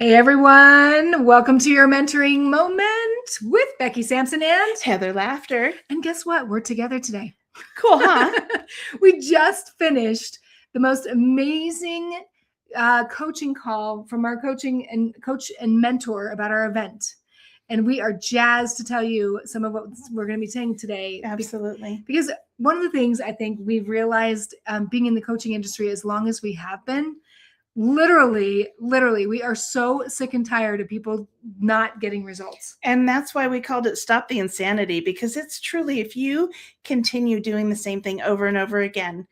Hey everyone, welcome to your mentoring moment with Becky Sampson and Heather Laughter. guess what? We're together today. Cool, huh? We just finished the most amazing coaching call from our coach and mentor about our event. And we are jazzed to tell you some of what we're going to be saying today. Absolutely. Because one of the things I think we've realized being in the coaching industry as long as we have been, literally, we are so sick and tired of people not getting results. And that's why we called it Stop the Insanity, because it's truly, if you continue doing the same thing over and over again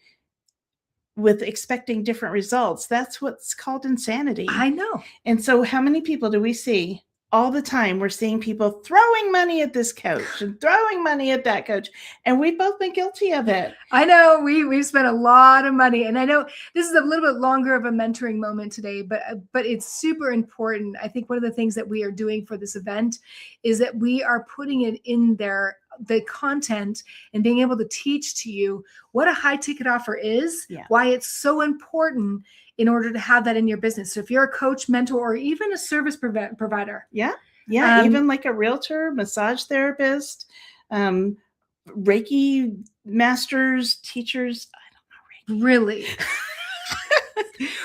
with expecting different results, that's what's called insanity. I know. And so how many people do we see? All the time we're seeing people throwing money at this coach and throwing money at that coach. And we've both been guilty of it. I know we've spent a lot of money, and I know this is a little bit longer of a mentoring moment today, but it's super important. I think one of the things that we are doing for this event is that we are putting it in there, the content, and being able to teach to you what a high ticket offer is, why it's so important in order to have that in your business. So if you're a coach, mentor, or even a service provider. Even like a realtor, massage therapist, Reiki masters, teachers. I don't know Reiki. Really?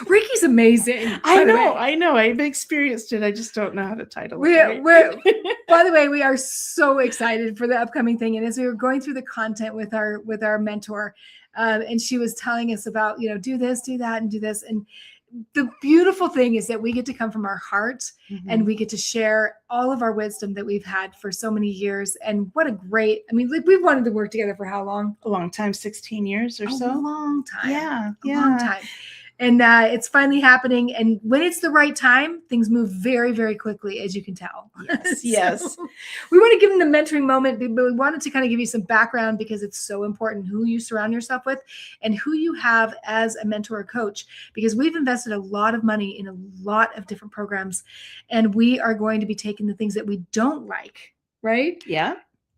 Reiki's amazing. I know. I've experienced it. I just don't know how to title it. By the way, we are so excited for the upcoming thing. And as we were going through the content with our mentor, and she was telling us about, do this, do that, and do this. And the beautiful thing is that we get to come from our heart, and we get to share all of our wisdom that we've had for so many years. And what a great, we've wanted to work together for how long? A long time, 16 years or so. A long time. Yeah. Long time. And it's finally happening. And when it's the right time, things move very, very quickly, as you can tell. Yes. We want to give them the mentoring moment, but we wanted to kind of give you some background because it's so important who you surround yourself with and who you have as a mentor or coach, because we've invested a lot of money in a lot of different programs, and we are going to be taking the things that we don't like, right? Yeah.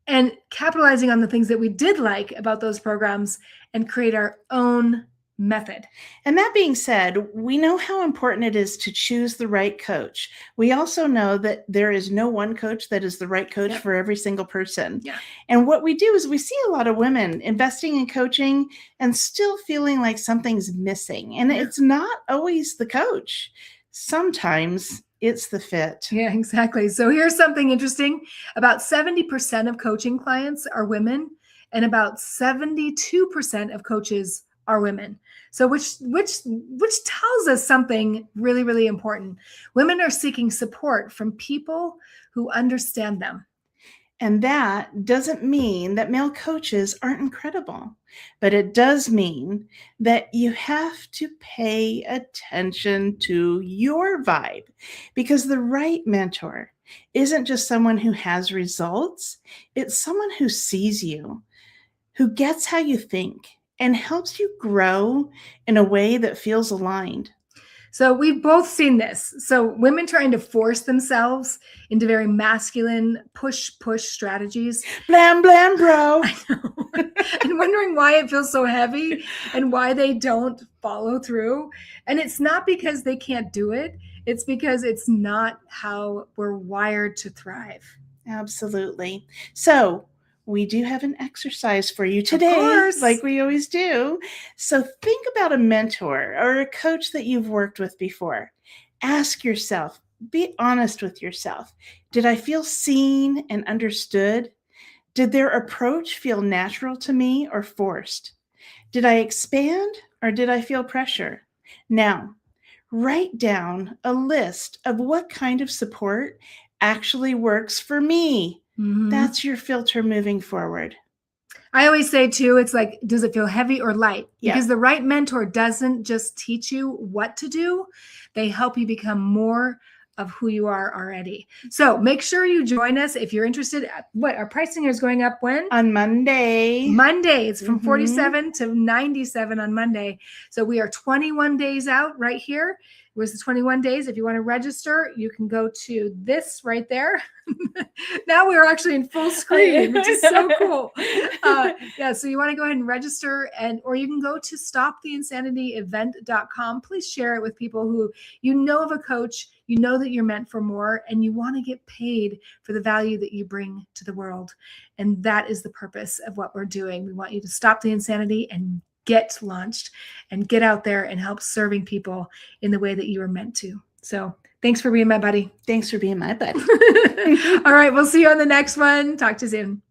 And capitalizing on the things that we did like about those programs and create our own method. And that being said, we know how important it is to choose the right coach. We also know that there is no one coach that is the right coach for every single person. Yeah. And what we do is we see a lot of women investing in coaching and still feeling like something's missing. And it's not always the coach. Sometimes it's the fit. Yeah, exactly. So here's something interesting. About 70% of coaching clients are women, and about 72% of coaches are women. So which tells us something really, really important. Women are seeking support from people who understand them. And that doesn't mean that male coaches aren't incredible, but it does mean that you have to pay attention to your vibe, because the right mentor isn't just someone who has results. It's someone who sees you, who gets how you think, and helps you grow in a way that feels aligned. So we've both seen this. So women trying to force themselves into very masculine push strategies. Blam, blam, bro. I know. And wondering why it feels so heavy and why they don't follow through. And it's not because they can't do it. It's because it's not how we're wired to thrive. Absolutely. So we do have an exercise for you today, like we always do. So think about a mentor or a coach that you've worked with before. Ask yourself, be honest with yourself. Did I feel seen and understood? Did their approach feel natural to me or forced? Did I expand or did I feel pressure? Now, write down a list of what kind of support actually works for me. That's your filter moving forward. I always say too, it's like, does it feel heavy or light? Because the right mentor doesn't just teach you what to do. They help you become more of who you are already. So make sure you join us if you're interested. What our pricing is going up when? On Monday. It's from 47 to 97 on Monday. So we are 21 days out right here. It was the 21 days. If you want to register, you can go to this right there. Now we are actually in full screen, which is so cool. Yeah, so you want to go ahead and register, or you can go to stoptheinsanityevent.com. Please share it with people who you know of a coach, you know that you're meant for more, and you want to get paid for the value that you bring to the world. And that is the purpose of what we're doing. We want you to stop the insanity and get launched and get out there and help serving people in the way that you were meant to. So thanks for being my buddy. Thanks for being my buddy. All right, we'll see you on the next one. Talk to you soon.